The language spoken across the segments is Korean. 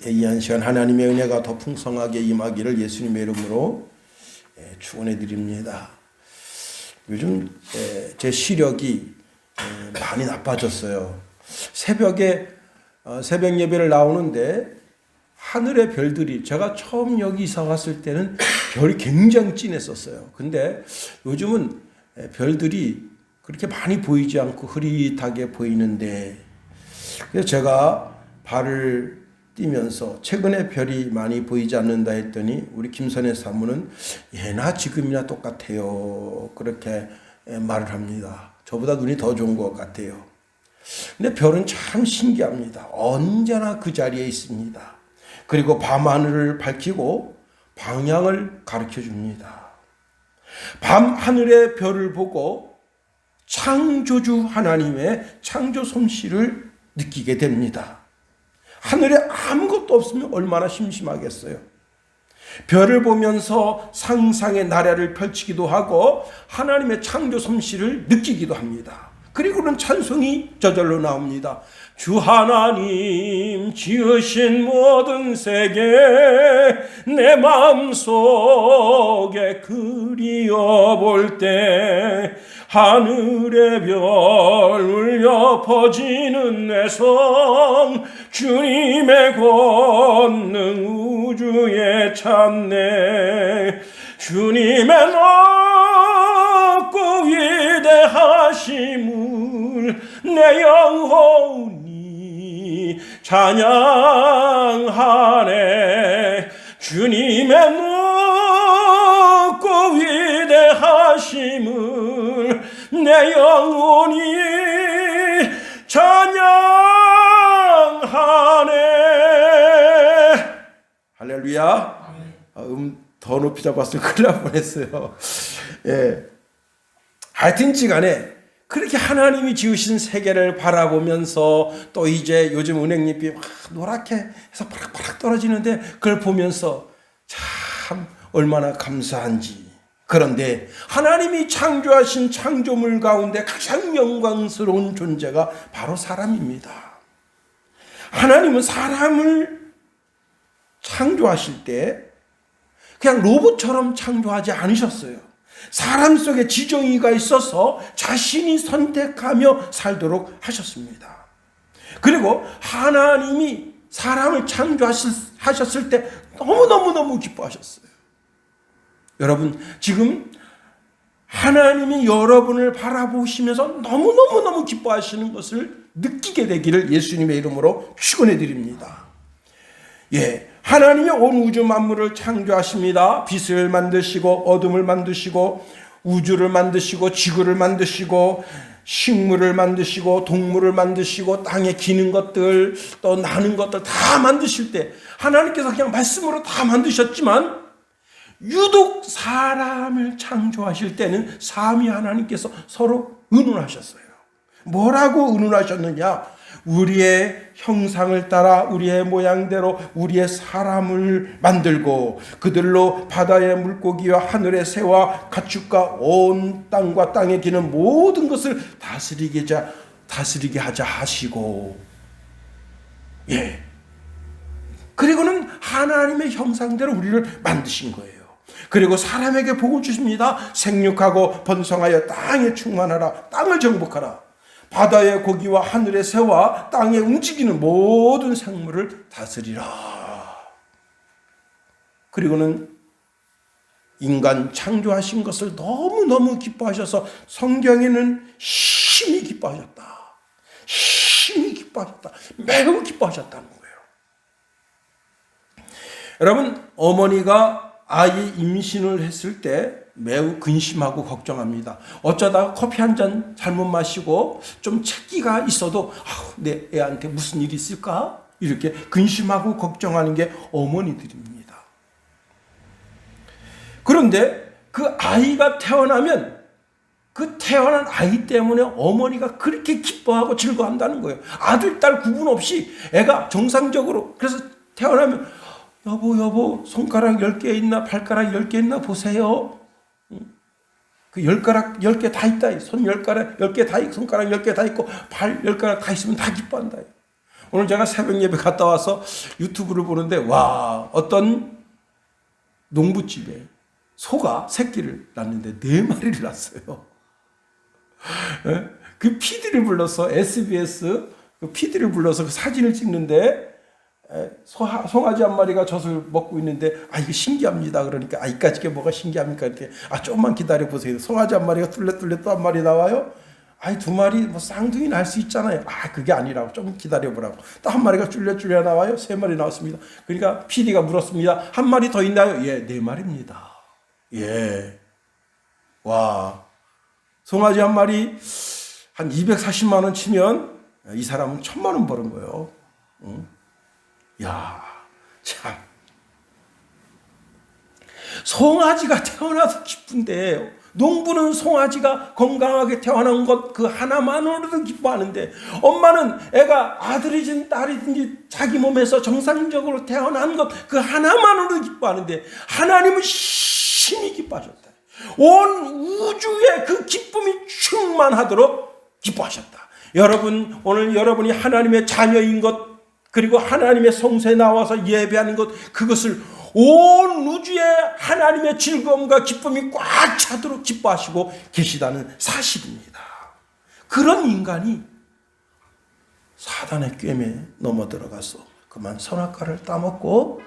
이 시간 하나님의 은혜가 더 풍성하게 임하기를 예수님의 이름으로 축원해 드립니다. 요즘 제 시력이 많이 나빠졌어요. 새벽에 새벽 예배를 나오는데 하늘의 별들이, 제가 처음 여기 이사 왔을 때는 별이 굉장히 진했었어요. 근데 요즘은 별들이 그렇게 많이 보이지 않고 흐릿하게 보이는데, 그래서 제가 발을 뛰면서 최근에 별이 많이 보이지 않는다 했더니 우리 김선혜 사모는 예나 지금이나 똑같아요, 그렇게 말을 합니다. 저보다 눈이 더 좋은 것 같아요. 근데 별은 참 신기합니다. 언제나 그 자리에 있습니다. 그리고 밤하늘을 밝히고 방향을 가르쳐 줍니다. 밤하늘의 별을 보고 창조주 하나님의 창조 솜씨를 느끼게 됩니다. 하늘에 아무것도 없으면 얼마나 심심하겠어요. 별을 보면서 상상의 나래를 펼치기도 하고 하나님의 창조 솜씨를 느끼기도 합니다. 그리고는 찬송이 저절로 나옵니다. 주 하나님 지으신 모든 세계 내 마음속에 그리워볼 때 하늘의 별 울려 퍼지는 내성 주님의 권능 우주에 찾네. 주님의 높고 위대하심을 내 영혼이 찬양하네. 주님의 높고 위대하심을 내 영혼이 찬양하네. 할렐루야. 더 높이 잡았으면 큰일 날 뻔했어요. 하여튼지간에 그렇게 하나님이 지으신 세계를 바라보면서 또 이제 요즘 은행잎이 막 노랗게 해서 파락파락 떨어지는데 그걸 보면서 참 얼마나 감사한지. 그런데 하나님이 창조하신 창조물 가운데 가장 영광스러운 존재가 바로 사람입니다. 하나님은 사람을 창조하실 때 그냥 로봇처럼 창조하지 않으셨어요. 사람 속에 지정의가 있어서 자신이 선택하며 살도록 하셨습니다. 그리고 하나님이 사람을 창조하셨을 때 너무너무 기뻐하셨어요. 여러분, 지금 하나님이 여러분을 바라보시면서 너무너무 기뻐하시는 것을 느끼게 되기를 예수님의 이름으로 축원해 드립니다. 하나님이 온 우주 만물을 창조하십니다. 빛을 만드시고 어둠을 만드시고 우주를 만드시고 지구를 만드시고 식물을 만드시고 동물을 만드시고 땅에 기는 것들 또 나는 것들 다 만드실 때 하나님께서 그냥 말씀으로 다 만드셨지만 유독 사람을 창조하실 때는 삼위 하나님께서 서로 의논하셨어요. 뭐라고 의논하셨느냐? 우리의 형상을 따라 우리의 모양대로 우리의 사람을 만들고 그들로 바다의 물고기와 하늘의 새와 가축과 온 땅과 땅에 기는 모든 것을 다스리게 하자 하시고, 그리고는 하나님의 형상대로 우리를 만드신 거예요. 그리고 사람에게 복을 주십니다. 생육하고 번성하여 땅에 충만하라. 땅을 정복하라. 바다의 고기와 하늘의 새와 땅에 움직이는 모든 생물을 다스리라. 그리고는 인간 창조하신 것을 너무너무 기뻐하셔서 성경에는 심히 기뻐하셨다. 심히 기뻐하셨다. 매우 기뻐하셨다는 거예요. 여러분, 어머니가 아이 임신을 했을 때 매우 근심하고 걱정합니다. 어쩌다가 커피 한 잔 잘못 마시고 좀 책기가 있어도 내 애한테 무슨 일이 있을까? 이렇게 근심하고 걱정하는 게 어머니들입니다. 그런데 그 아이가 태어나면 그 태어난 아이 때문에 어머니가 그렇게 기뻐하고 즐거워한다는 거예요. 아들, 딸 구분 없이 애가 정상적으로, 그래서 태어나면 여보 손가락 10개 있나 발가락 10개 있나 보세요. 그 10가락 10개 다 있다. 손 10가락 10개 다 있고 손가락 10개 다 있고 발 10가락 다 있으면 다 기뻐한다. 오늘 제가 새벽 예배 갔다 와서 유튜브를 보는데 와, 어떤 농부집에 소가 새끼를 낳는데 4마리를 낳았어요. 그 PD를 불러서 SBS 그 PD를 불러서 그 사진을 찍는데 송아지 한 마리가 젖을 먹고 있는데 이게 신기합니다. 그러니까 이까짓 게 뭐가 신기합니까? 이렇게 조금만 기다려 보세요. 송아지 한 마리가 뚫레뚫레 또 한 마리 나와요. 2마리 뭐 쌍둥이 날 수 있잖아요. 그게 아니라고 좀 기다려보라고. 또 한 마리가 쫄려 나와요. 3마리 나왔습니다. 그러니까 PD가 물었습니다. 한 마리 더 있나요? 예, 4마리입니다. 예. 와. 송아지 한 마리 한 240만 원 치면 이 사람은 1000만 원 버는 거예요. 응? 야, 참. 송아지가 태어나서 기쁜데 농부는 송아지가 건강하게 태어난 것 그 하나만으로도 기뻐하는데 엄마는 애가 아들이든 딸이든지 자기 몸에서 정상적으로 태어난 것 그 하나만으로도 기뻐하는데 하나님은 심히 기뻐하셨다. 온 우주에 그 기쁨이 충만하도록 기뻐하셨다. 여러분, 오늘 여러분이 하나님의 자녀인 것 그리고 하나님의 성소에 나와서 예배하는 것 그것을 온 우주에 하나님의 즐거움과 기쁨이 꽉 차도록 기뻐하시고 계시다는 사실입니다. 그런 인간이 사단의 꿰매에 넘어들어가서 그만 선악과를 따먹고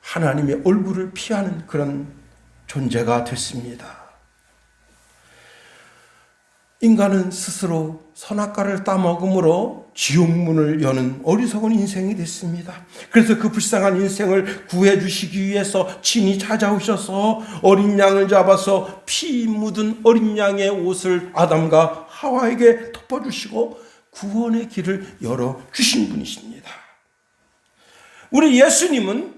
하나님의 얼굴을 피하는 그런 존재가 됐습니다. 인간은 스스로 선악과를 따먹음으로 지옥문을 여는 어리석은 인생이 됐습니다. 그래서 그 불쌍한 인생을 구해주시기 위해서 친히 찾아오셔서 어린 양을 잡아서 피 묻은 어린 양의 옷을 아담과 하와에게 덮어주시고 구원의 길을 열어주신 분이십니다. 우리 예수님은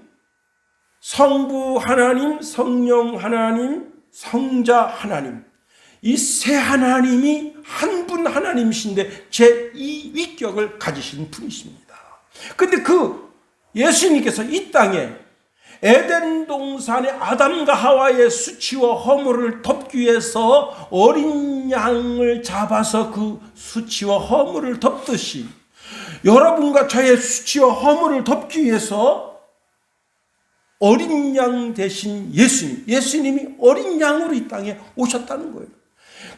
성부 하나님, 성령 하나님, 성자 하나님 이 세 하나님이 한 분 하나님이신데 제2위격을 가지신 분이십니다. 근데 그 예수님께서 이 땅에 에덴 동산의 아담과 하와의 수치와 허물을 덮기 위해서 어린 양을 잡아서 그 수치와 허물을 덮듯이 여러분과 저의 수치와 허물을 덮기 위해서 어린 양 대신 예수님이 어린 양으로 이 땅에 오셨다는 거예요.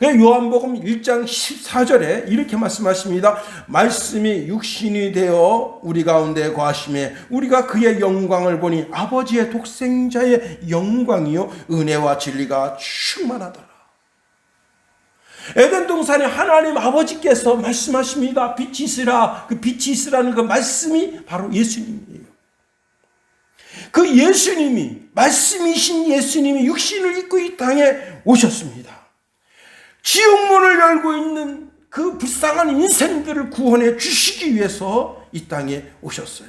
요한복음 1장 14절에 이렇게 말씀하십니다. 말씀이 육신이 되어 우리 가운데 거하심에 우리가 그의 영광을 보니 아버지의 독생자의 영광이요 은혜와 진리가 충만하더라. 에덴 동산에 하나님 아버지께서 말씀하십니다. 빛이 있으라. 그 빛이 있으라는 그 말씀이 바로 예수님이에요. 그 예수님이 말씀이신 예수님이 육신을 입고 이 땅에 오셨습니다. 지옥문을 열고 있는 그 불쌍한 인생들을 구원해 주시기 위해서 이 땅에 오셨어요.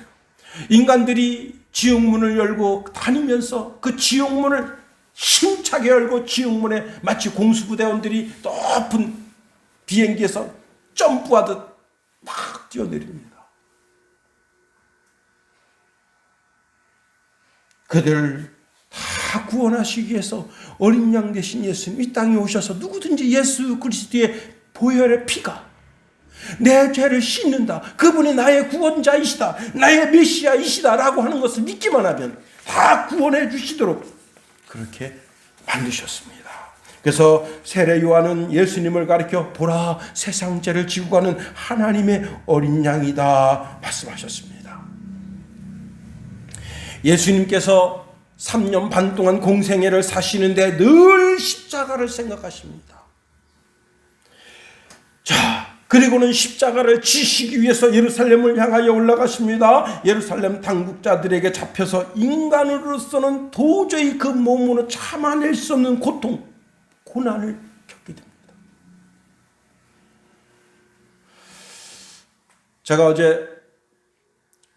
인간들이 지옥문을 열고 다니면서 그 지옥문을 힘차게 열고 지옥문에 마치 공수부대원들이 높은 비행기에서 점프하듯 막 뛰어내립니다. 그들을 다 구원하시기 위해서 어린 양 되신 예수님 이 땅에 오셔서 누구든지 예수 그리스도의 보혈의 피가 내 죄를 씻는다. 그분이 나의 구원자이시다. 나의 메시아이시다 라고 하는 것을 믿기만 하면 다 구원해 주시도록 그렇게 만드셨습니다. 그래서 세례 요한은 예수님을 가리켜 보라 세상 죄를 지고 가는 하나님의 어린 양이다 말씀하셨습니다. 예수님께서 3년 반 동안 공생애를 사시는데 늘 십자가를 생각하십니다. 자, 그리고는 십자가를 지시기 위해서 예루살렘을 향하여 올라가십니다. 예루살렘 당국자들에게 잡혀서 인간으로서는 도저히 그 몸으로 참아낼 수 없는 고통, 고난을 겪게 됩니다. 제가 어제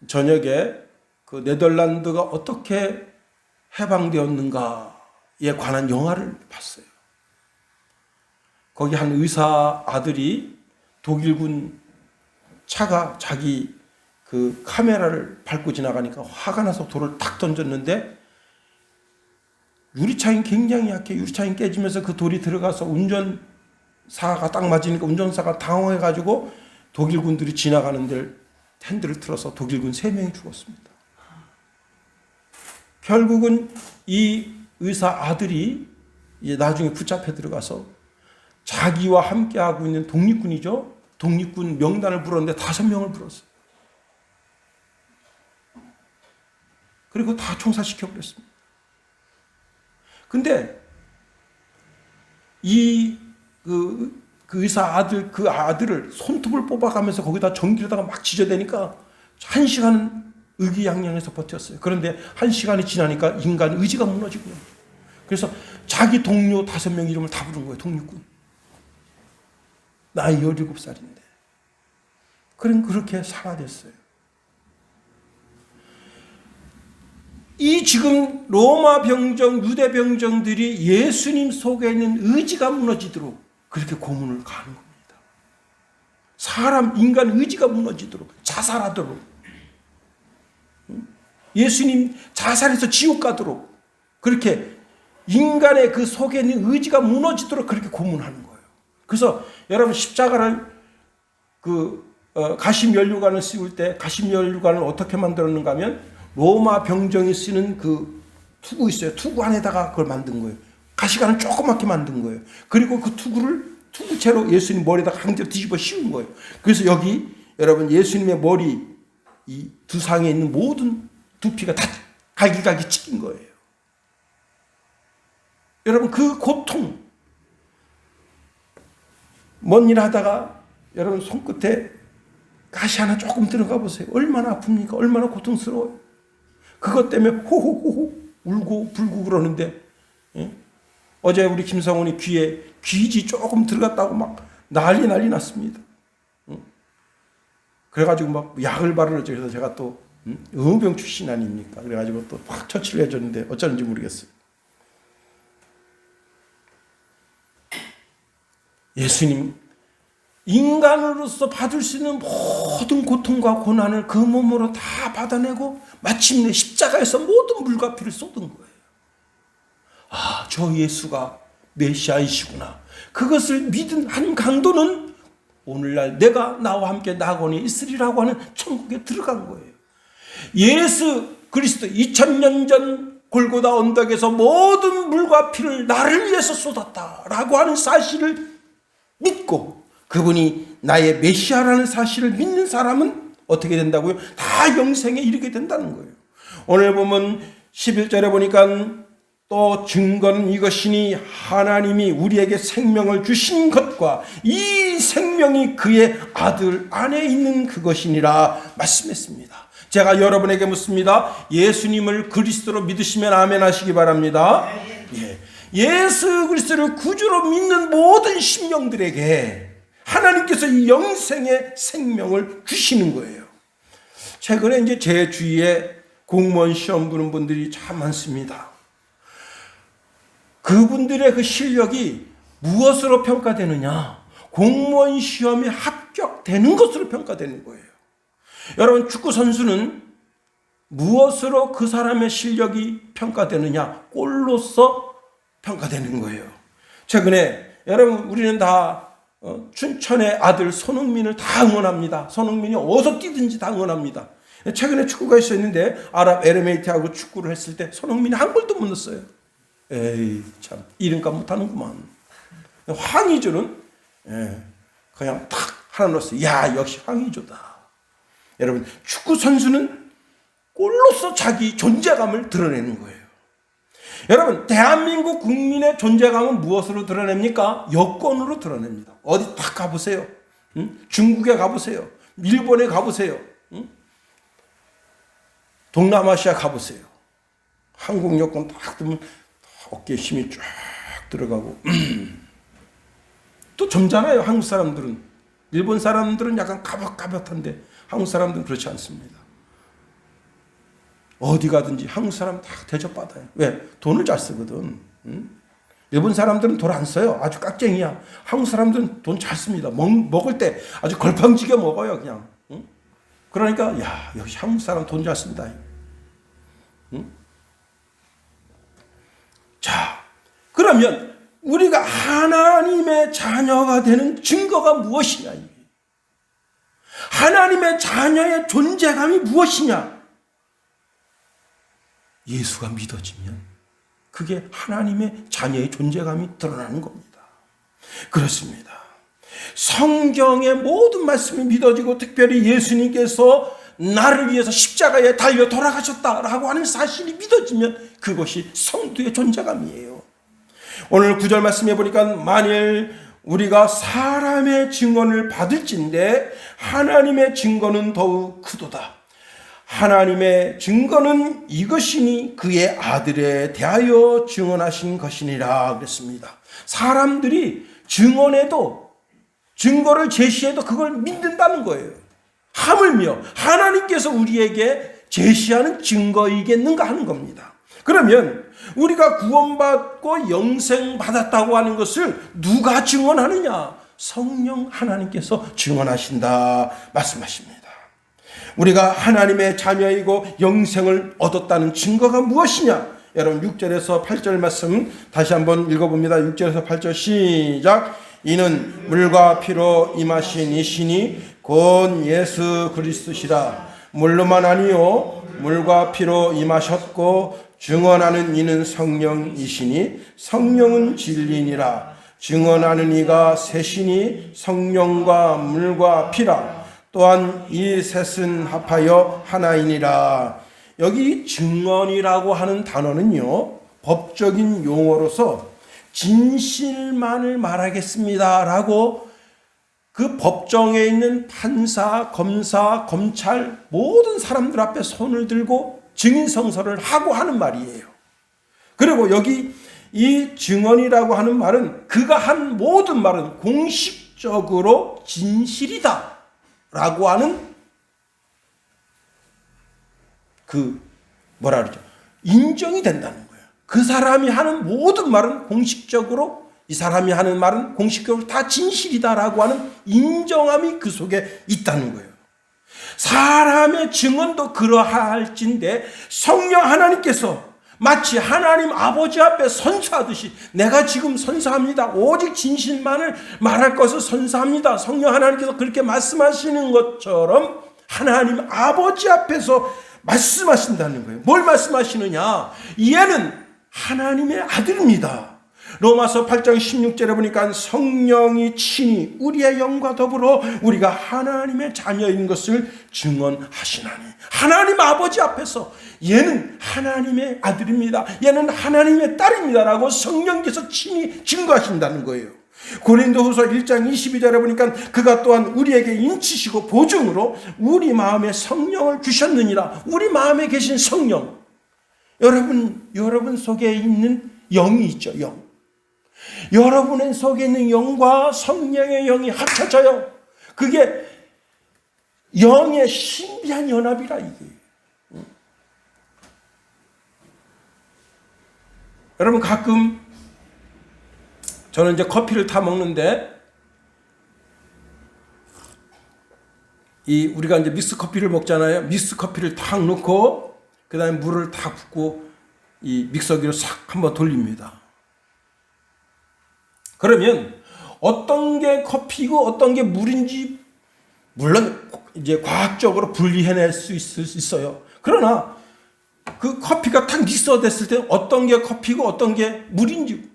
저녁에 그 네덜란드가 어떻게 해방되었는가에 관한 영화를 봤어요. 거기 한 의사 아들이 독일군 차가 자기 그 카메라를 밟고 지나가니까 화가 나서 돌을 탁 던졌는데 유리창이 굉장히 약해. 유리창이 깨지면서 그 돌이 들어가서 운전사가 딱 맞으니까 운전사가 당황해가지고 독일군들이 지나가는 데를 핸들을 틀어서 독일군 3명이 죽었습니다. 결국은 이 의사 아들이 나중에 붙잡혀 들어가서 자기와 함께하고 있는 독립군이죠. 독립군 명단을 불었는데 5명을 불었어요. 그리고 다 총살시켜버렸습니다. 근데 그 의사 아들, 그 아들을 손톱을 뽑아가면서 거기다 전기로다가 막 지져대니까 1시간은 의기양양해서 버텼어요. 그런데 1시간이 지나니까 인간 의지가 무너지고요. 그래서 자기 동료 5명 이름을 다 부른 거예요. 독립군. 나이 17살인데. 그렇게 사라졌어요. 이 지금 로마 병정, 유대 병정들이 예수님 속에 있는 의지가 무너지도록 그렇게 고문을 가는 겁니다. 인간 의지가 무너지도록, 자살하도록. 예수님 자살해서 지옥 가도록 그렇게 인간의 그 속에 있는 의지가 무너지도록 그렇게 고문하는 거예요. 그래서 여러분 십자가를 가심연료관을 씌울 때 가심연료관을 어떻게 만들었는가 하면 로마 병정이 쓰는 그 투구 있어요. 투구 안에다가 그걸 만든 거예요. 가시관을 조그맣게 만든 거예요. 그리고 그 투구채로 예수님 머리에다 강제로 뒤집어 씌운 거예요. 그래서 여기 여러분 예수님의 머리 이 두상에 있는 모든 두피가 다 갈기갈기 찢긴 거예요. 여러분 그 고통, 뭔 일 하다가 여러분 손끝에 가시 하나 조금 들어가 보세요. 얼마나 아픕니까? 얼마나 고통스러워요. 그것 때문에 호호호호 울고 불고 그러는데, 예? 어제 우리 김성훈이 귀에 귀지 조금 들어갔다고 막 난리 났습니다. 그래가지고 막 약을 바르죠. 그래서 제가 또 의무병 출신 아닙니까? 그래가지고 또 확 처치를 해줬는데 어쩌는지 모르겠어요. 예수님 인간으로서 받을 수 있는 모든 고통과 고난을 그 몸으로 다 받아내고 마침내 십자가에서 모든 물과 피를 쏟은 거예요. 아, 저 예수가 메시아이시구나. 그것을 믿은 한 강도는 오늘날 내가 나와 함께 낙원에 있으리라고 하는 천국에 들어간 거예요. 예수 그리스도 2000년 전 골고다 언덕에서 모든 물과 피를 나를 위해서 쏟았다라고 하는 사실을 믿고 그분이 나의 메시아라는 사실을 믿는 사람은 어떻게 된다고요? 다 영생에 이르게 된다는 거예요. 오늘 보면 11절에 보니까 또 증거는 이것이니 하나님이 우리에게 생명을 주신 것과 이 생명이 그의 아들 안에 있는 그것이니라 말씀했습니다. 제가 여러분에게 묻습니다. 예수님을 그리스도로 믿으시면 아멘 하시기 바랍니다. 예. 예수 그리스도를 구주로 믿는 모든 심령들에게 하나님께서 이 영생의 생명을 주시는 거예요. 최근에 이제 제 주위에 공무원 시험 보는 분들이 참 많습니다. 그분들의 그 실력이 무엇으로 평가되느냐? 공무원 시험에 합격되는 것으로 평가되는 거예요. 여러분 축구 선수는 무엇으로 그 사람의 실력이 평가되느냐? 골로서 평가되는 거예요. 최근에 여러분 우리는 다 춘천의 아들 손흥민을 다 응원합니다. 손흥민이 어디서 뛰든지 다 응원합니다. 최근에 축구가 있었는데 아랍 에미레이트하고 축구를 했을 때 손흥민이 한 골도 못 넣었어요. 에이 참 이름값 못하는구만. 황의조는 그냥 탁 하나 넣었어요. 야 역시 황의조다. 여러분 축구 선수는 골로서 자기 존재감을 드러내는 거예요. 여러분 대한민국 국민의 존재감은 무엇으로 드러냅니까? 여권으로 드러냅니다. 어디 딱 가보세요. 중국에 가보세요. 일본에 가보세요. 동남아시아 가보세요. 한국 여권 딱 들면 어깨에 힘이 쫙 들어가고 또 젊잖아요. 한국 사람들은. 일본 사람들은 약간 까박까박한데 한국 사람들은 그렇지 않습니다. 어디 가든지 한국 사람 다 대접받아요. 왜? 돈을 잘 쓰거든. 일본 사람들은 돈 안 써요. 아주 깍쟁이야. 한국 사람들은 돈 잘 씁니다. 먹을 때 아주 걸팡지게 먹어요. 그냥. 그러니까 야 역시 한국 사람 돈 잘 쓴다. 자, 그러면 우리가 하나님의 자녀가 되는 증거가 무엇이냐? 하나님의 자녀의 존재감이 무엇이냐? 예수가 믿어지면 그게 하나님의 자녀의 존재감이 드러나는 겁니다. 그렇습니다. 성경의 모든 말씀이 믿어지고 특별히 예수님께서 나를 위해서 십자가에 달려 돌아가셨다라고 하는 사실이 믿어지면 그것이 성도의 존재감이에요. 오늘 9절 말씀해 보니까 만일 우리가 사람의 증언을 받을진대 하나님의 증거는 더욱 크도다. 하나님의 증거는 이것이니 그의 아들에 대하여 증언하신 것이니라 그랬습니다. 사람들이 증언해도 증거를 제시해도 그걸 믿는다는 거예요. 하물며 하나님께서 우리에게 제시하는 증거이겠는가 하는 겁니다. 그러면 우리가 구원받고 영생 받았다고 하는 것을 누가 증언하느냐? 성령 하나님께서 증언하신다 말씀하십니다. 우리가 하나님의 자녀이고 영생을 얻었다는 증거가 무엇이냐? 여러분 6절에서 8절 말씀 다시 한번 읽어봅니다. 6절에서 8절 시작. 이는 물과 피로 임하신 이시니 곧 예수 그리스도시라. 물로만 아니요 물과 피로 임하셨고 증언하는 이는 성령이시니 성령은 진리니라. 증언하는 이가 셋이니 성령과 물과 피라. 또한 이 셋은 합하여 하나이니라. 여기 증언이라고 하는 단어는요, 법적인 용어로서 진실만을 말하겠습니다 라고 그 법정에 있는 판사, 검사, 검찰 모든 사람들 앞에 손을 들고 증인성서를 하고 하는 말이에요. 그리고 여기 이 증언이라고 하는 말은 그가 한 모든 말은 공식적으로 진실이다 라고 하는 그 뭐라 그러죠? 인정이 된다는 거예요. 그 사람이 하는 모든 말은 공식적으로 이 사람이 하는 말은 공식적으로 다 진실이다라고 하는 인정함이 그 속에 있다는 거예요. 사람의 증언도 그러할진데 성령 하나님께서 마치 하나님 아버지 앞에 선서하듯이 내가 지금 선서합니다. 오직 진실만을 말할 것을 선서합니다. 성령 하나님께서 그렇게 말씀하시는 것처럼 하나님 아버지 앞에서 말씀하신다는 거예요. 뭘 말씀하시느냐? 얘는 하나님의 아들입니다. 로마서 8장 16절에 보니까 성령이 친히 우리의 영과 더불어 우리가 하나님의 자녀인 것을 증언하시나니 하나님 아버지 앞에서 얘는 하나님의 아들입니다. 얘는 하나님의 딸입니다 라고 성령께서 친히 증거하신다는 거예요. 고린도후서 1장 22절에 보니까 그가 또한 우리에게 인치시고 보증으로 우리 마음에 성령을 주셨느니라. 우리 마음에 계신 성령, 여러분 속에 있는 영이 있죠. 영. 여러분 속에 있는 영과 성령의 영이 합쳐져요. 그게 영의 신비한 연합이라 이게. 여러분 가끔 저는 이제 커피를 타 먹는데 우리가 이제 믹스 커피를 먹잖아요. 믹스 커피를 탁 넣고 그다음에 물을 탁 붓고 이 믹서기로 싹 한번 돌립니다. 그러면 어떤 게 커피고 어떤 게 물인지 물론 이제 과학적으로 분리해낼 수 있어요. 그러나 그 커피가 탁 믹서됐을 때 어떤 게 커피고 어떤 게 물인지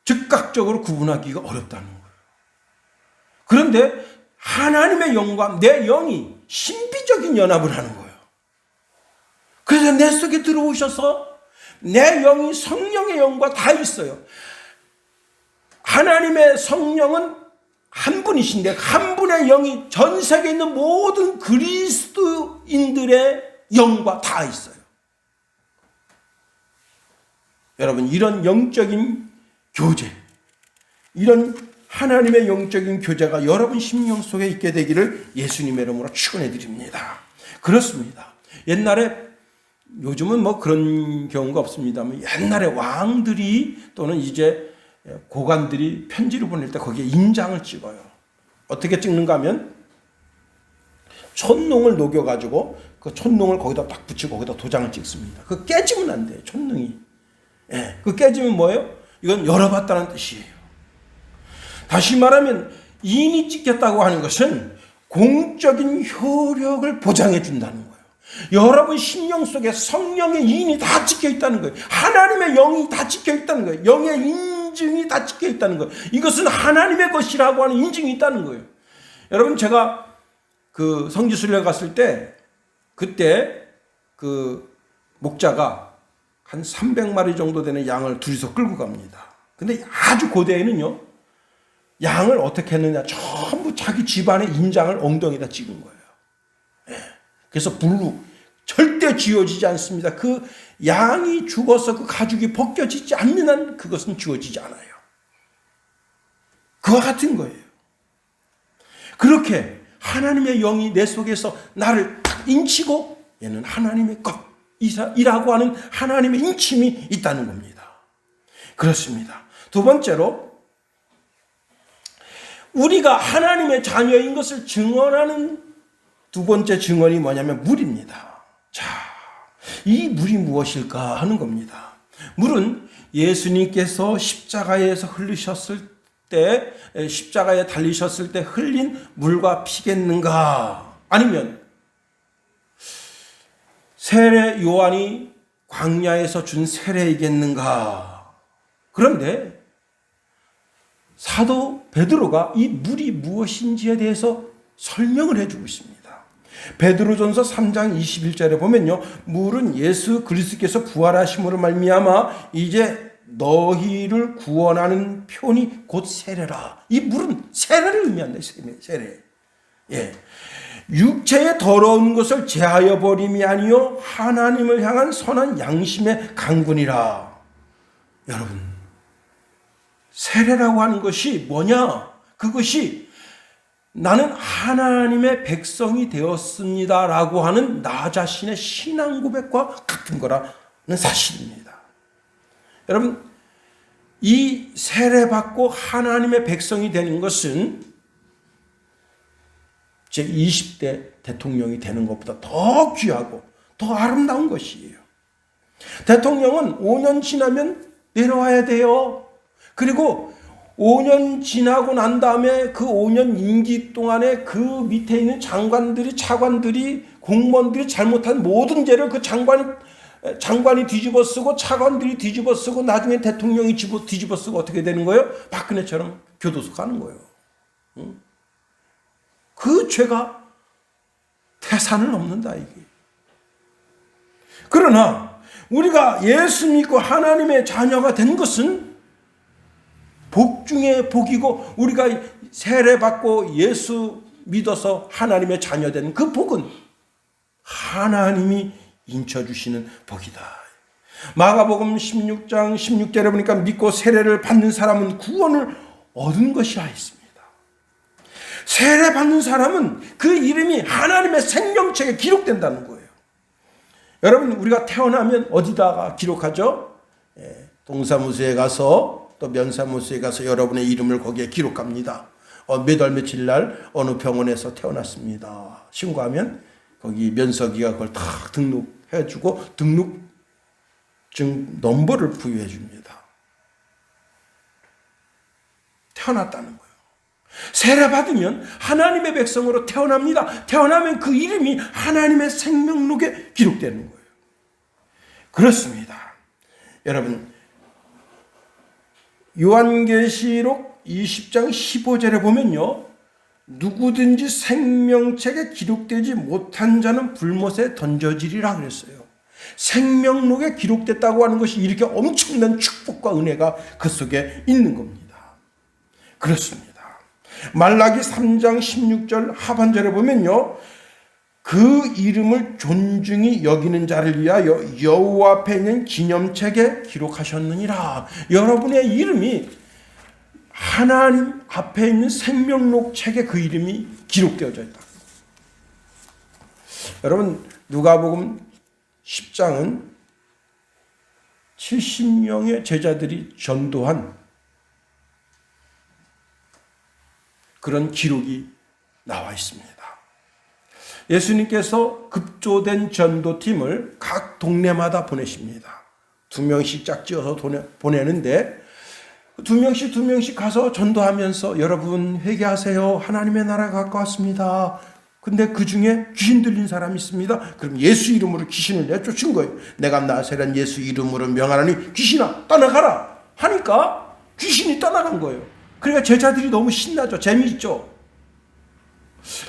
즉각적으로 구분하기가 어렵다는 거예요. 그런데 하나님의 영과 내 영이 신비적인 연합을 하는 거예요. 그래서 내 속에 들어오셔서 내 영이 성령의 영과 다 있어요. 하나님의 성령은 한 분이신데 한 분의 영이 전 세계에 있는 모든 그리스도인들의 영과 다 있어요. 여러분 이런 영적인 교제, 이런 하나님의 영적인 교제가 여러분 심령 속에 있게 되기를 예수님의 이름으로 축원해 드립니다. 그렇습니다. 옛날에 요즘은 뭐 그런 경우가 없습니다만 옛날에 왕들이 또는 이제 고관들이 편지를 보낼 때 거기에 인장을 찍어요. 어떻게 찍는가 하면 촛농을 녹여가지고 그 촛농을 거기다 딱 붙이고 거기다 도장을 찍습니다. 그 깨지면 안 돼요. 촛농이. 예, 그 깨지면 뭐예요? 이건 열어봤다는 뜻이에요. 다시 말하면 인이 찍혔다고 하는 것은 공적인 효력을 보장해 준다는 거예요. 여러분 심령 속에 성령의 인이 다 찍혀 있다는 거예요. 하나님의 영이 다 찍혀 있다는 거예요. 영의 인증이 다 찍혀 있다는 거예요. 이것은 하나님의 것이라고 하는 인증이 있다는 거예요. 여러분, 제가 그 성지순례 갔을 때, 그때 그 목자가 한 300마리 정도 되는 양을 둘이서 끌고 갑니다. 근데 아주 고대에는요, 양을 어떻게 했느냐, 전부 자기 집안의 인장을 엉덩이에다 찍은 거예요. 그래서 불로 절대 지워지지 않습니다. 그 양이 죽어서 그 가죽이 벗겨지지 않는 한 그것은 지워지지 않아요. 그와 같은 거예요. 그렇게 하나님의 영이 내 속에서 나를 딱 인치고, 얘는 하나님의 것이라고 하는 하나님의 인침이 있다는 겁니다. 그렇습니다. 두 번째로, 우리가 하나님의 자녀인 것을 증언하는 두 번째 증언이 뭐냐면 물입니다. 자, 이 물이 무엇일까 하는 겁니다. 물은 예수님께서 십자가에서 흘리셨을 때, 십자가에 달리셨을 때 흘린 물과 피겠는가? 아니면 세례 요한이 광야에서 준 세례이겠는가? 그런데 사도 베드로가 이 물이 무엇인지에 대해서 설명을 해주고 있습니다. 베드로전서 3장 21절에 보면요, 물은 예수 그리스도께서 부활하심으로 말미암아 이제 너희를 구원하는 표니 곧 세례라. 이 물은 세례를 의미한다. 세례. 예. 육체의 더러운 것을 제하여 버림이 아니요 하나님을 향한 선한 양심의 강군이라. 여러분, 세례라고 하는 것이 뭐냐? 그것이 나는 하나님의 백성이 되었습니다 라고 하는 나 자신의 신앙 고백과 같은 거라는 사실입니다. 여러분, 이 세례받고 하나님의 백성이 되는 것은 제 20대 대통령이 되는 것보다 더 귀하고 더 아름다운 것이에요. 대통령은 5년 지나면 내려와야 돼요. 그리고 5년 지나고 난 다음에 그 5년 임기 동안에 그 밑에 있는 장관들이, 차관들이, 공무원들이 잘못한 모든 죄를 그 장관이 뒤집어 쓰고 차관들이 뒤집어 쓰고 나중에 대통령이 뒤집어 쓰고 어떻게 되는 거예요? 박근혜처럼 교도소 가는 거예요. 그 죄가 태산을 넘는다, 이게. 그러나 우리가 예수 믿고 하나님의 자녀가 된 것은 복 중에 복이고, 우리가 세례받고 예수 믿어서 하나님의 자녀된 그 복은 하나님이 인쳐주시는 복이다. 마가복음 16장 16절에 보니까 믿고 세례를 받는 사람은 구원을 얻은 것이라 했습니다. 세례받는 사람은 그 이름이 하나님의 생명책에 기록된다는 거예요. 여러분, 우리가 태어나면 어디다가 기록하죠? 동사무소에 가서, 또 면사무소에 가서 여러분의 이름을 거기에 기록합니다. 몇 월 며칠 날 어느 병원에서 태어났습니다. 신고하면 거기 면석이가 그걸 딱 등록해주고 등록증 넘버를 부여해 줍니다. 태어났다는 거예요. 세례받으면 하나님의 백성으로 태어납니다. 태어나면 그 이름이 하나님의 생명록에 기록되는 거예요. 그렇습니다. 여러분, 요한계시록 20장 15절에 보면요, 누구든지 생명책에 기록되지 못한 자는 불못에 던져지리라 그랬어요. 생명록에 기록됐다고 하는 것이 이렇게 엄청난 축복과 은혜가 그 속에 있는 겁니다. 그렇습니다. 말라기 3장 16절 하반절에 보면요, 그 이름을 존중히 여기는 자를 위하여 여호와 앞에 있는 기념책에 기록하셨느니라. 여러분의 이름이 하나님 앞에 있는 생명록 책에 그 이름이 기록되어져 있다. 여러분, 누가복음 10장은 70명의 제자들이 전도한 그런 기록이 나와 있습니다. 예수님께서 급조된 전도팀을 각 동네마다 보내십니다. 2명씩 짝지어서 보내는데 두 명씩 가서 전도하면서 여러분 회개하세요. 하나님의 나라가 가까웠습니다. 근데 그 중에 귀신 들린 사람이 있습니다. 그럼 예수 이름으로 귀신을 내쫓은 거예요. 내가 나사렛 예수 이름으로 명하노니 귀신아 떠나가라 하니까 귀신이 떠나간 거예요. 그러니까 제자들이 너무 신나죠. 재미있죠.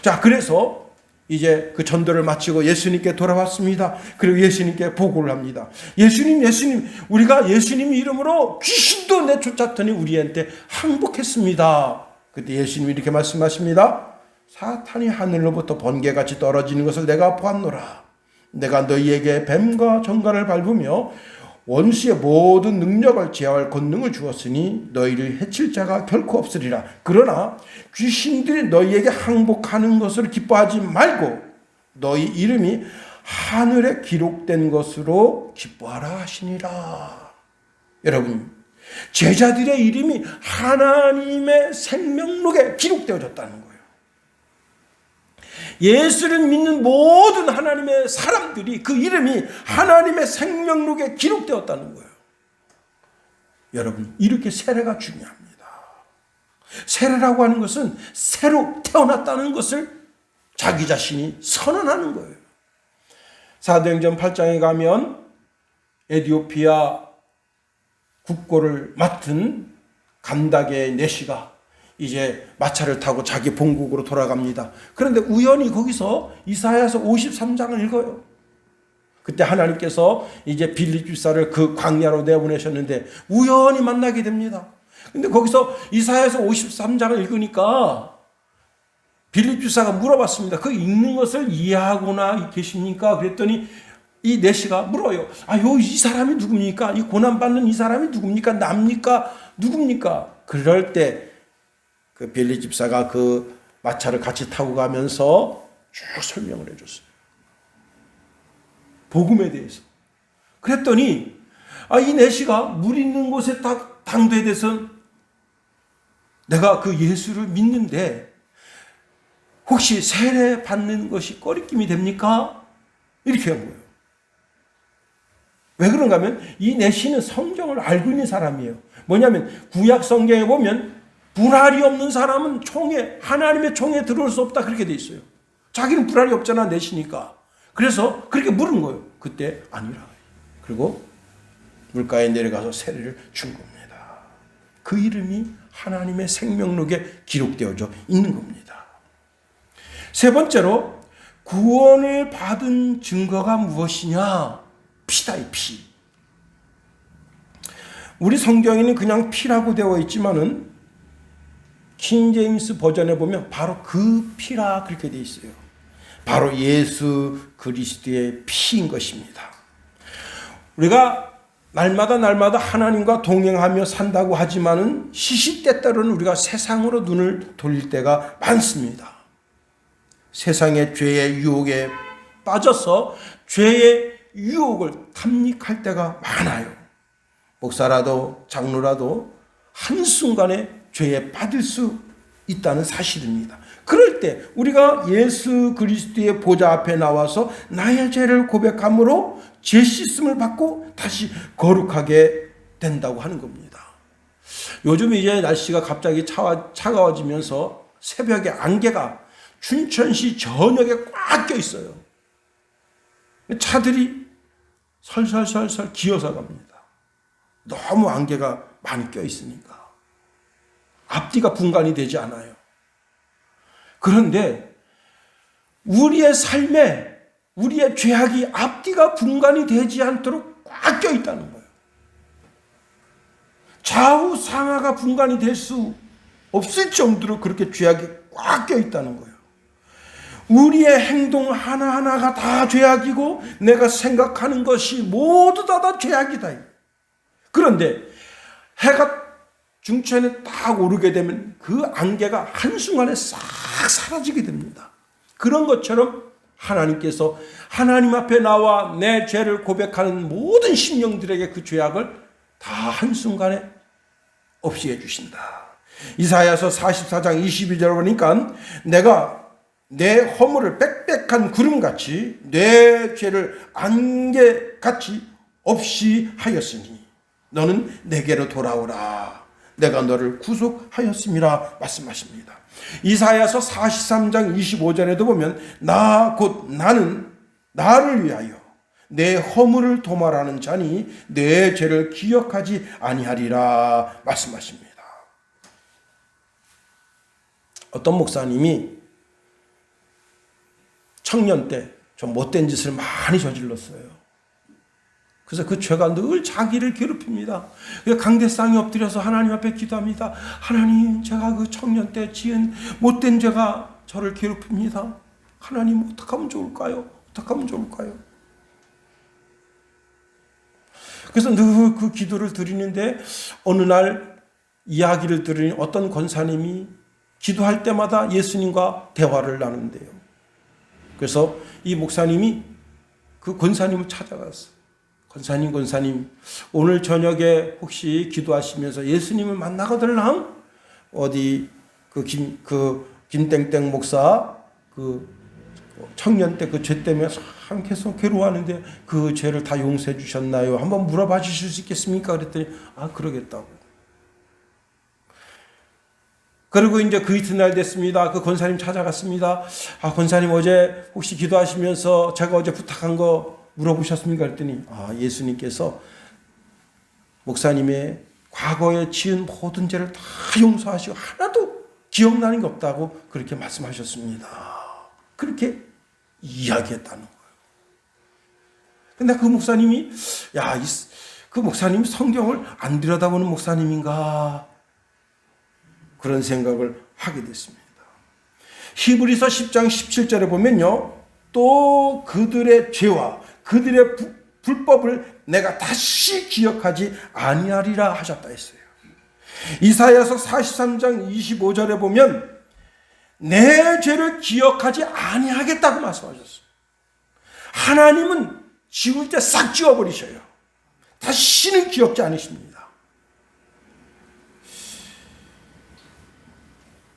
자, 그래서 이제 그 전도를 마치고 예수님께 돌아왔습니다. 그리고 예수님께 보고를 합니다. 예수님, 우리가 예수님 이름으로 귀신도 내쫓았더니 우리한테 항복했습니다. 그때 예수님이 이렇게 말씀하십니다. 사탄이 하늘로부터 번개같이 떨어지는 것을 내가 보았노라. 내가 너희에게 뱀과 정갈을 밟으며 원수의 모든 능력을 제어할 권능을 주었으니 너희를 해칠 자가 결코 없으리라. 그러나 귀신들이 너희에게 항복하는 것을 기뻐하지 말고 너희 이름이 하늘에 기록된 것으로 기뻐하라 하시니라. 여러분, 제자들의 이름이 하나님의 생명록에 기록되어졌다는 거예요. 예수를 믿는 모든 하나님의 사람들이 그 이름이 하나님의 생명록에 기록되었다는 거예요. 여러분, 이렇게 세례가 중요합니다. 세례라고 하는 것은 새로 태어났다는 것을 자기 자신이 선언하는 거예요. 사도행전 8장에 가면 에티오피아 국고를 맡은 간다게의 내시가 이제 마차를 타고 자기 본국으로 돌아갑니다. 그런데 우연히 거기서 이사야서 53장을 읽어요. 그때 하나님께서 이제 빌립 집사를 그 광야로 내보내셨는데 우연히 만나게 됩니다. 근데 거기서 이사야서 53장을 읽으니까 빌립 집사가 물어봤습니다. 그 읽는 것을 이해하고나 계십니까? 그랬더니 이 내시가 물어요. 이 사람이 누굽니까? 이 고난받는 이 사람이 누굽니까? 남니까? 누굽니까? 그럴 때 그 빌립 집사가 그 마차를 같이 타고 가면서 쭉 설명을 해줬어요. 복음에 대해서. 그랬더니 이 내시가 물 있는 곳에 딱 당도에 대해서 내가 그 예수를 믿는데 혹시 세례 받는 것이 꺼리낌이 됩니까? 이렇게 한 거예요. 왜 그런가 하면 이 내시는 성경을 알고 있는 사람이에요. 뭐냐면 구약 성경에 보면 불알이 없는 사람은 하나님의 총에 들어올 수 없다 그렇게 돼 있어요. 자기는 불알이 없잖아, 내시니까. 그래서 그렇게 물은 거예요. 그때 아니라. 그리고 물가에 내려가서 세례를 준 겁니다. 그 이름이 하나님의 생명록에 기록되어져 있는 겁니다. 세 번째로 구원을 받은 증거가 무엇이냐? 피다, 이 피. 우리 성경에는 그냥 피라고 되어 있지만은 킹제임스 버전에 보면 바로 그 피라 그렇게 되어 있어요. 바로 예수 그리스도의 피인 것입니다. 우리가 날마다 하나님과 동행하며 산다고 하지만은 시시때때로는 우리가 세상으로 눈을 돌릴 때가 많습니다. 세상의 죄의 유혹에 빠져서 죄의 유혹을 탐닉할 때가 많아요. 목사라도 장로라도 한순간에 죄에 빠질 수 있다는 사실입니다. 그럴 때 우리가 예수 그리스도의 보좌 앞에 나와서 나의 죄를 고백함으로 죄 씻음을 받고 다시 거룩하게 된다고 하는 겁니다. 요즘 이제 날씨가 갑자기 차가워지면서 새벽에 안개가 춘천시 전역에 꽉 껴 있어요. 차들이 설설설설 기어서 갑니다. 너무 안개가 많이 껴 있으니까. 앞뒤가 분간이 되지 않아요. 그런데 우리의 삶에 우리의 죄악이 앞뒤가 분간이 되지 않도록 꽉 껴 있다는 거예요. 좌우 상하가 분간이 될 수 없을 정도로 그렇게 죄악이 꽉 껴 있다는 거예요. 우리의 행동 하나하나가 다 죄악이고 내가 생각하는 것이 모두 다 죄악이다. 그런데 해가 중천에 딱 오르게 되면 그 안개가 한순간에 싹 사라지게 됩니다. 그런 것처럼 하나님께서 하나님 앞에 나와 내 죄를 고백하는 모든 심령들에게 그 죄악을 다 한순간에 없이 해주신다. 이사야서 44장 22절을 보니까 내가 내 허물을 빽빽한 구름같이 내 죄를 안개같이 없이 하였으니 너는 내게로 돌아오라. 내가 너를 구속하였음이라 말씀하십니다. 이사야서 43장 25절에도 보면 나 곧 나는 나를 위하여 내 허물을 도말하는 자니 내 죄를 기억하지 아니하리라 말씀하십니다. 어떤 목사님이 청년 때 좀 못된 짓을 많이 저질렀어요. 그래서 그 죄가 늘 자기를 괴롭힙니다. 강대상에 엎드려서 하나님 앞에 기도합니다. 하나님, 제가 그 청년 때 지은 못된 죄가 저를 괴롭힙니다. 하나님, 어떻게 하면 좋을까요? 어떻게 하면 좋을까요? 그래서 늘 그 기도를 드리는데 어느 날 이야기를 들으니 어떤 권사님이 기도할 때마다 예수님과 대화를 나눈대요. 그래서 이 목사님이 그 권사님을 찾아갔어요. 권사님, 오늘 저녁에 혹시 기도하시면서 예수님을 만나거들랑 어디 김땡땡 목사 청년 때 그 죄 때문에 참 계속 괴로워하는데 그 죄를 다 용서해 주셨나요? 한번 물어봐 주실 수 있겠습니까? 그랬더니 그러겠다고. 그리고 이제 그 이튿날 됐습니다. 그 권사님 찾아갔습니다. 권사님 어제 혹시 기도하시면서 제가 어제 부탁한 거 물어보셨습니까? 그랬더니 예수님께서 목사님의 과거에 지은 모든 죄를 다 용서하시고 하나도 기억나는 게 없다고 그렇게 말씀하셨습니다. 그렇게 이야기했다는 거예요. 근데 그 목사님이 그 목사님이 성경을 안 들여다보는 목사님인가 그런 생각을 하게 됐습니다. 히브리서 10장 17절에 보면요. 또 그들의 죄와 그들의 불법을 내가 다시 기억하지 아니하리라 하셨다 했어요. 이사야서 43장 25절에 보면 내 죄를 기억하지 아니하겠다고 말씀하셨어요. 하나님은 지울 때 싹 지워버리셔요. 다시는 기억지 않으십니다.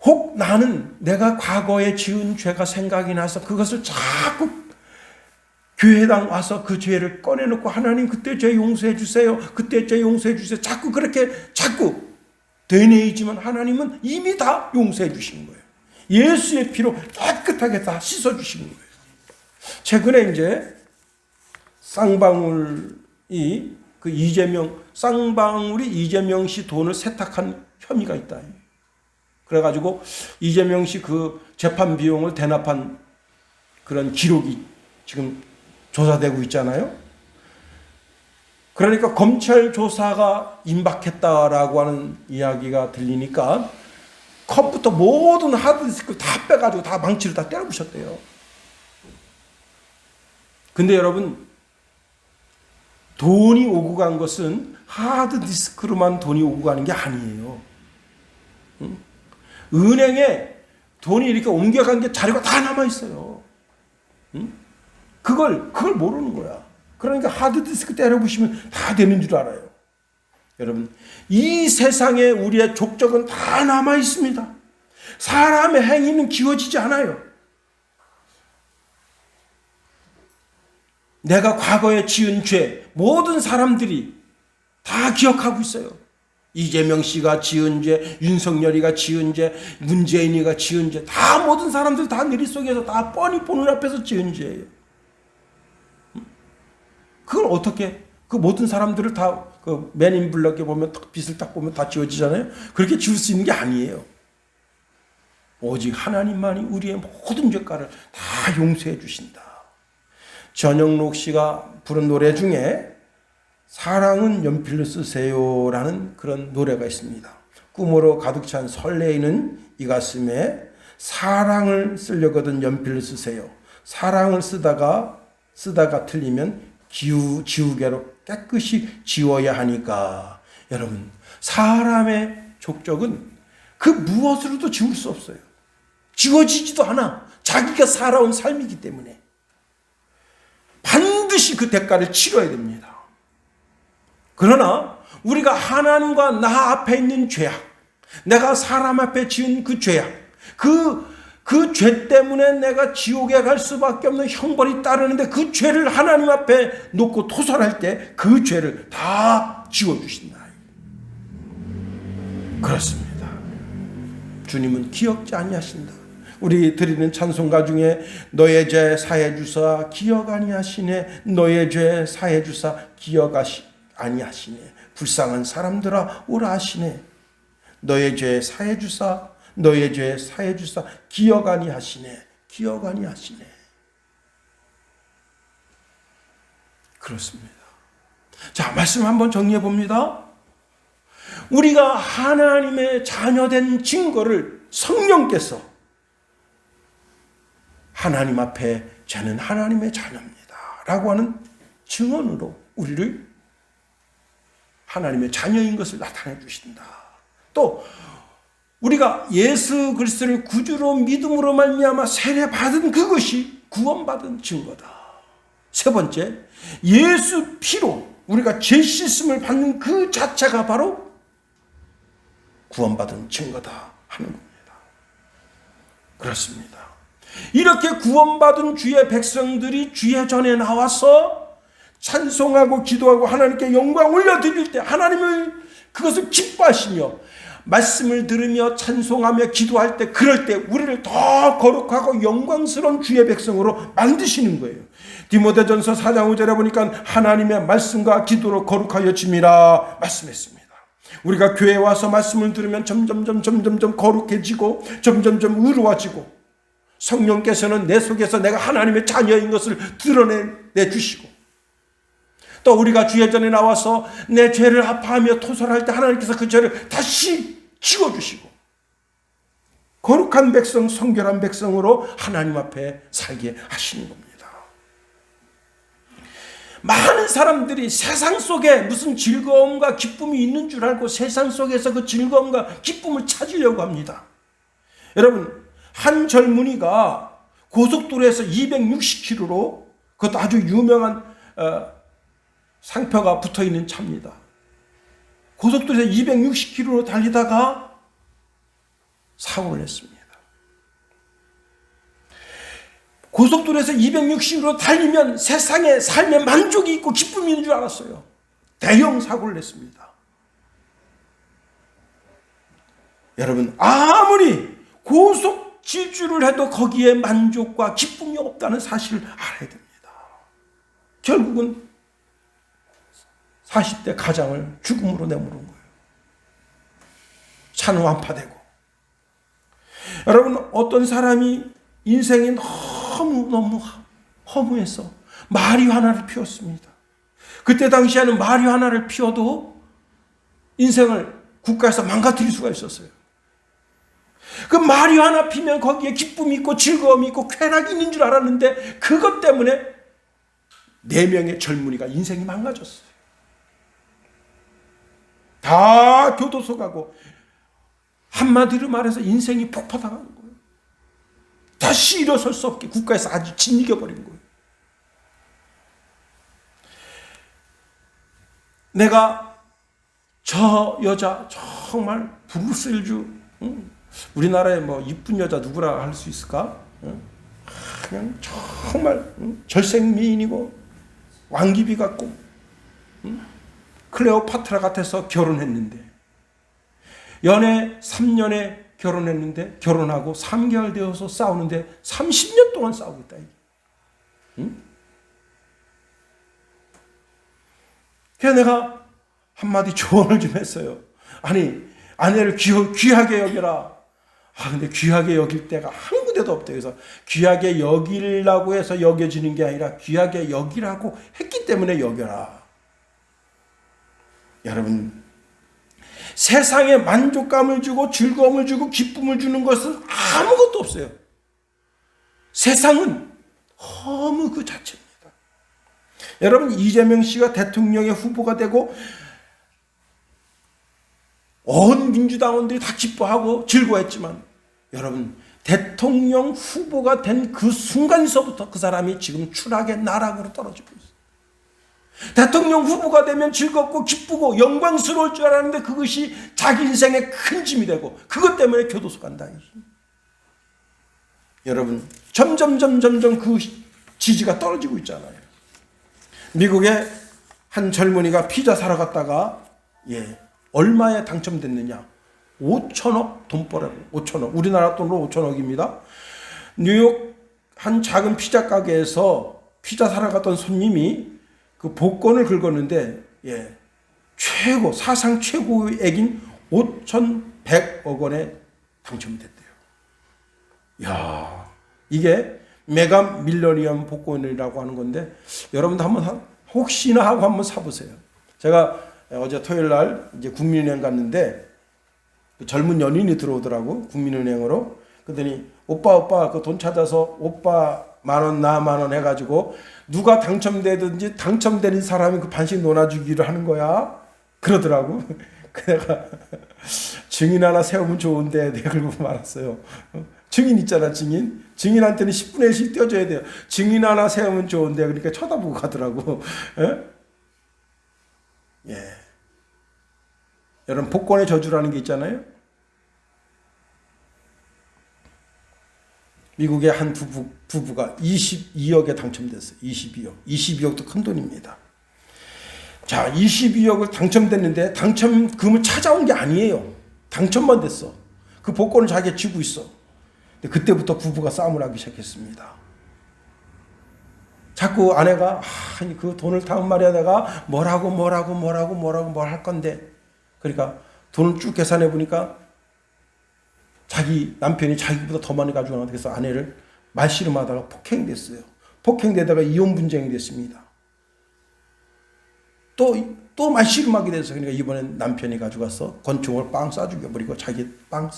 혹 나는 내가 과거에 지은 죄가 생각이 나서 그것을 자꾸 교회당 와서 그 죄를 꺼내놓고 하나님 그때 죄 용서해 주세요. 그때 죄 용서해 주세요. 자꾸 되뇌이지만 하나님은 이미 다 용서해 주신 거예요. 예수의 피로 깨끗하게 다 씻어 주신 거예요. 최근에 이제 쌍방울이 이재명 씨 돈을 세탁한 혐의가 있다. 그래가지고 이재명 씨 그 재판 비용을 대납한 그런 기록이 지금 조사되고 있잖아요. 그러니까 검찰 조사가 임박했다라고 하는 이야기가 들리니까 컴퓨터 모든 하드디스크 다 빼가지고 다 망치를 다 때려부셨대요. 근데 여러분, 돈이 오고 간 것은 하드디스크로만 돈이 오고 가는 게 아니에요. 은행에 돈이 이렇게 옮겨간 게 자료가 다 남아있어요. 그걸 모르는 거야. 그러니까 하드디스크 때려부시면 다 되는 줄 알아요. 여러분, 이 세상에 우리의 족적은 다 남아있습니다. 사람의 행위는 지워지지 않아요. 내가 과거에 지은 죄, 모든 사람들이 다 기억하고 있어요. 이재명 씨가 지은 죄, 윤석열이가 지은 죄, 문재인이가 지은 죄, 다 모든 사람들 다 머릿속에서 다 뻔히 보는 앞에서 지은 죄예요. 그걸 어떻게, 그 모든 사람들을 다 그 맨인 블럭에 보면 빛을 딱 보면 다 지워지잖아요. 그렇게 지울 수 있는 게 아니에요. 오직 하나님만이 우리의 모든 죄가를 다 용서해 주신다. 전영록 씨가 부른 노래 중에 사랑은 연필로 쓰세요라는 그런 노래가 있습니다. 꿈으로 가득 찬 설레이는 이 가슴에 사랑을 쓰려거든 연필을 쓰세요. 사랑을 쓰다가 틀리면 지우개로 깨끗이 지워야 하니까. 여러분, 사람의 족적은 그 무엇으로도 지울 수 없어요. 지워지지도 않아. 자기가 살아온 삶이기 때문에 반드시 그 대가를 치러야 됩니다. 그러나 우리가 하나님과 나 앞에 있는 죄악, 내가 사람 앞에 지은 그 죄악, 그 죄 때문에 내가 지옥에 갈 수밖에 없는 형벌이 따르는데 그 죄를 하나님 앞에 놓고 토설할 때 그 죄를 다 지워주신다. 그렇습니다. 주님은 기억지 아니하신다. 우리 드리는 찬송가 중에 너의 죄 사해 주사 기억 아니하시네, 너의 죄 사해 주사 기억 아니하시네, 불쌍한 사람들아 오라 하시네. 너의 죄 사해 주사, 너의 죄 사해 주사 기억 아니하시네, 기억 아니하시네. 그렇습니다. 자, 말씀 한번 정리해 봅니다. 우리가 하나님의 자녀된 증거를 성령께서 하나님 앞에 저는 하나님의 자녀입니다 라고 하는 증언으로 우리를 하나님의 자녀인 것을 나타내 주신다. 또 우리가 예수 그리스도를 구주로 믿음으로 말미암아 세례받은 그것이 구원받은 증거다. 세 번째, 예수 피로 우리가 죄 씻음을 받는 그 자체가 바로 구원받은 증거다 하는 겁니다. 그렇습니다. 이렇게 구원받은 주의 백성들이 주의 전에 나와서 찬송하고 기도하고 하나님께 영광 올려드릴 때 하나님을 그것을 기뻐하시며 말씀을 들으며 찬송하며 기도할 때, 그럴 때 우리를 더 거룩하고 영광스러운 주의 백성으로 만드시는 거예요. 디모데전서 4장 5절에 보니까 하나님의 말씀과 기도로 거룩하여 짐이라 말씀했습니다. 우리가 교회에 와서 말씀을 들으면 점점점 거룩해지고 점점점 의로워지고 성령께서는 내 속에서 내가 하나님의 자녀인 것을 드러내 주시고, 또 우리가 주의 전에 나와서 내 죄를 아파하며 토설할 때 하나님께서 그 죄를 다시 지워주시고 거룩한 백성, 성결한 백성으로 하나님 앞에 살게 하시는 겁니다. 많은 사람들이 세상 속에 무슨 즐거움과 기쁨이 있는 줄 알고 세상 속에서 그 즐거움과 기쁨을 찾으려고 합니다. 여러분, 한 젊은이가 고속도로에서 260km로, 그것도 아주 유명한 상표가 붙어있는 차입니다. 고속도로에서 260km로 달리다가 사고를 냈습니다. 고속도로에서 260km로 달리면 세상에 삶에 만족이 있고 기쁨이 있는 줄 알았어요. 대형 사고를 냈습니다. 여러분, 아무리 고속 질주를 해도 거기에 만족과 기쁨이 없다는 사실을 알아야 됩니다. 결국은 40대 가장을 죽음으로 내모는 거예요. 차는 완파되고. 여러분, 어떤 사람이 인생이 너무 허무해서 마리화나를 피웠습니다. 그때 당시에는 마리화나를 피워도 인생을 국가에서 망가뜨릴 수가 있었어요. 그 마리화나 피면 거기에 기쁨이 있고 즐거움이 있고 쾌락이 있는 줄 알았는데 그것 때문에 4명의 젊은이가 인생이 망가졌어요. 다 교도소 가고, 한마디로 말해서 인생이 폭파당하는 거예요. 다시 일어설 수 없게 국가에서 아주 짓이겨버린 거예요. 내가 저 여자 정말 브루셀주, 우리나라에 뭐 이쁜 여자 누구라 할 수 있을까? 그냥 정말 절생미인이고 왕기비 같고 클레오파트라 같아서 결혼했는데, 연애 3년에 결혼했는데 결혼하고 3개월 되어서 싸우는데 30년 동안 싸우고 있다. 그래서 내가 한마디 조언을 좀 했어요. 아니, 아내를 귀하게 여겨라. 근데 귀하게 여길 때가 한 군데도 없대요. 그래서 귀하게 여기려고 해서 여겨지는 게 아니라 귀하게 여기라고 했기 때문에 여겨라. 여러분, 세상에 만족감을 주고 즐거움을 주고 기쁨을 주는 것은 아무것도 없어요. 세상은 허무 그 자체입니다. 여러분, 이재명 씨가 대통령의 후보가 되고 온 민주당원들이 다 기뻐하고 즐거워했지만, 여러분, 대통령 후보가 된 그 순간서부터 그 사람이 지금 추락의 나락으로 떨어지고 있어요. 대통령 후보가 되면 즐겁고 기쁘고 영광스러울 줄 알았는데 그것이 자기 인생의 큰 짐이 되고 그것 때문에 교도소 간다. 여러분, 점점 그 지지가 떨어지고 있잖아요. 미국의 한 젊은이가 피자 사러 갔다가 얼마에 당첨됐느냐? 5천억 돈벌어요. 5천억. 우리나라 돈으로 5천억입니다. 뉴욕 한 작은 피자 가게에서 피자 사러 갔던 손님이 그 복권을 긁었는데 사상 최고액인 5,100억 원에 당첨이 됐대요. 야, 이게 메가 밀러니엄 복권이라고 하는 건데 여러분도 한번 혹시나 하고 한번 사보세요. 제가 어제 토요일 날 이제 국민은행 갔는데 젊은 연인이 들어오더라고, 국민은행으로. 그러더니 오빠 그 돈 찾아서 오빠 10,000원 나 10,000원 해가지고 누가 당첨되든지 당첨되는 사람이 그 반씩 놀아주기를 하는 거야 그러더라고. 내가 증인 하나 세우면 좋은데 내가 그러고 말았어요. 증인 있잖아, 증인한테는 10분의 1씩 떼어줘야 돼요. 증인 하나 세우면 좋은데 그러니까 쳐다보고 가더라고. 여러분, 복권의 저주라는 게 있잖아요. 미국의 한 부부가 22억에 당첨됐어요. 22억도 큰 돈입니다. 자, 22억을 당첨됐는데 당첨금을 찾아온 게 아니에요. 당첨만 됐어. 그 복권을 자기가 쥐고 있어. 근데 그때부터 부부가 싸움을 하기 시작했습니다. 자꾸 아내가 그 돈을 타면 말이야 내가 뭘 할 건데. 그러니까 돈을 쭉 계산해 보니까 자기 남편이 자기보다 더 많이 가지고 나가서 그래서 아내를 말씨름하다가 폭행됐어요. 폭행되다가 이혼 분쟁이 됐습니다. 또 말씨름하게 돼서 그러니까 이번엔 남편이 가져가서 권총을 빵 쏴 죽여버리고 자기 빵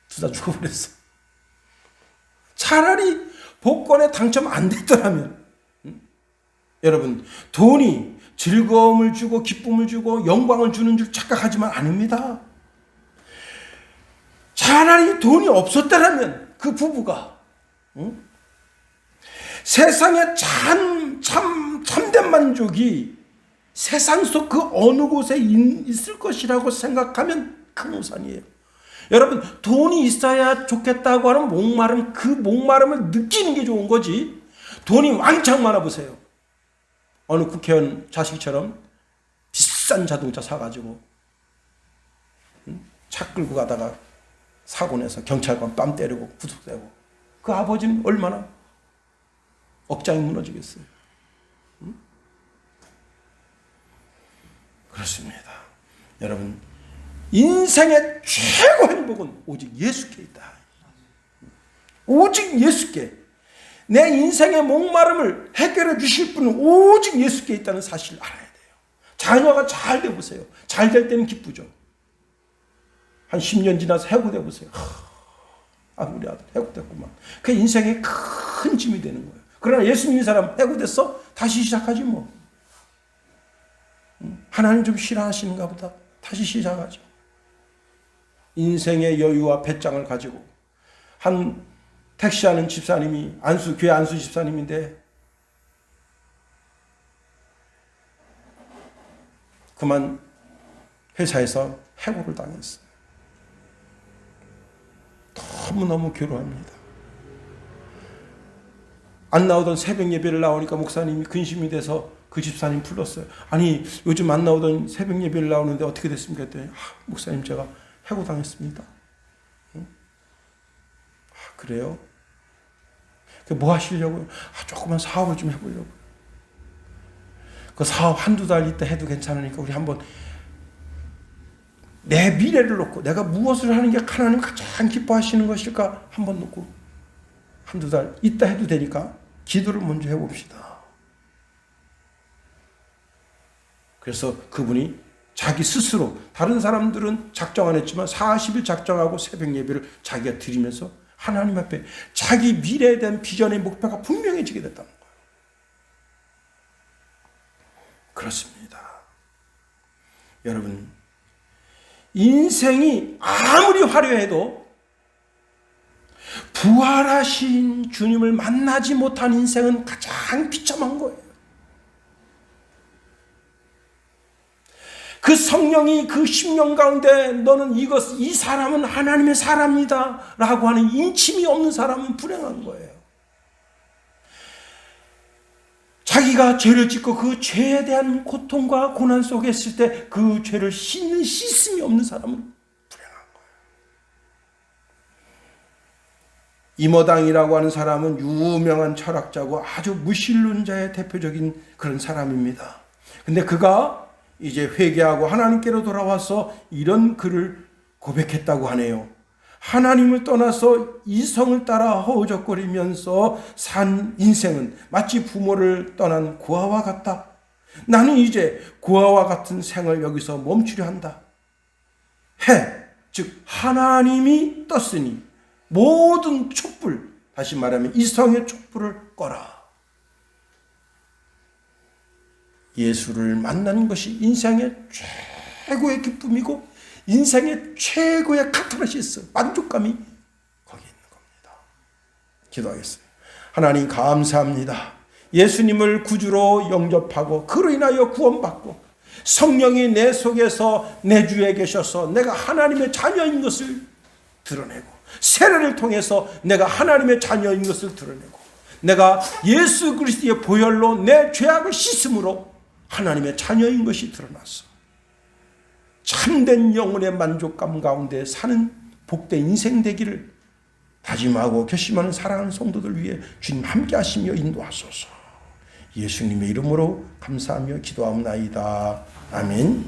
쏴 죽어버렸어. 차라리 복권에 당첨 안 됐더라면 여러분, 돈이 즐거움을 주고 기쁨을 주고 영광을 주는 줄 착각하지만 아닙니다. 차라리 돈이 없었더라면 그 부부가 세상에 참된 만족이 세상 속 그 어느 곳에 있을 것이라고 생각하면 큰 오산이에요. 여러분, 돈이 있어야 좋겠다고 하는 목마름, 그 목마름을 느끼는 게 좋은 거지. 돈이 왕창 많아 보세요. 어느 국회의원 자식처럼 비싼 자동차 사가지고 차 끌고 가다가 사고 내서 경찰관 뺨 때리고 구속되고 그 아버지는 얼마나 억장이 무너지겠어요. 그렇습니다. 여러분, 인생의 최고 행복은 오직 예수께 있다. 오직 예수께. 내 인생의 목마름을 해결해 주실 분은 오직 예수께 있다는 사실을 알아야 돼요. 자녀가 잘 돼 보세요. 잘 될 때는 기쁘죠. 한 10년 지나서 해고돼 보세요. 우리 아들 해고됐구만. 그 인생의 큰 짐이 되는 거예요. 그러나 예수 믿는 사람 해고됐어? 다시 시작하지 뭐. 하나님 좀 싫어하시는가 보다. 다시 시작하죠. 인생의 여유와 배짱을 가지고 한 택시하는 집사님이 교회 안수 집사님인데 그만 회사에서 해고를 당했어요. 너무너무 괴로워합니다. 안 나오던 새벽 예배를 나오니까 목사님이 근심이 돼서 그 집사님 불렀어요. 아니, 요즘 안 나오던 새벽 예배를 나오는데 어떻게 됐습니까? 했더니 목사님, 제가 해고당했습니다. 그래요? 뭐 하시려고요? 조그만 사업을 좀 해보려고. 그 사업 한두 달 있다 해도 괜찮으니까 우리 한번 내 미래를 놓고 내가 무엇을 하는 게 하나님 가장 기뻐하시는 것일까 한번 놓고 한두 달 있다 해도 되니까 기도를 먼저 해봅시다. 그래서 그분이 자기 스스로, 다른 사람들은 작정 안 했지만 40일 작정하고 새벽 예배를 자기가 드리면서 하나님 앞에 자기 미래에 대한 비전의 목표가 분명해지게 됐다는 거예요. 그렇습니다. 여러분, 인생이 아무리 화려해도 부활하신 주님을 만나지 못한 인생은 가장 비참한 거예요. 그 성령이 그 심령 가운데 너는 이 사람은 하나님의 사람이다 라고 하는 인침이 없는 사람은 불행한 거예요. 자기가 죄를 짓고 그 죄에 대한 고통과 고난 속에 있을 때 그 죄를 씻는 씻음이 없는 사람은 불행한 이모당이라고 하는 사람은 유명한 철학자고 아주 무신론자의 대표적인 그런 사람입니다. 근데 그가 이제 회개하고 하나님께로 돌아와서 이런 글을 고백했다고 하네요. 하나님을 떠나서 이성을 따라 허우적거리면서 산 인생은 마치 부모를 떠난 고아와 같다. 나는 이제 고아와 같은 생을 여기서 멈추려 한다. 즉 하나님이 떴으니 모든 촛불, 다시 말하면 이성의 촛불을 꺼라. 예수를 만나는 것이 인생의 최고의 기쁨이고 인생의 최고의 카타르시스, 만족감이 거기 있는 겁니다. 기도하겠습니다. 하나님 감사합니다. 예수님을 구주로 영접하고 그로 인하여 구원받고 성령이 내 속에서 내 주에 계셔서 내가 하나님의 자녀인 것을 드러내고 세례를 통해서 내가 하나님의 자녀인 것을 드러내고 내가 예수 그리스도의 보혈로 내 죄악을 씻음으로 하나님의 자녀인 것이 드러났어. 참된 영혼의 만족감 가운데 사는 복된 인생 되기를 다짐하고 결심하는 사랑하는 성도들 위해 주님 함께 하시며 인도하소서. 예수님의 이름으로 감사하며 기도하옵나이다. 아멘.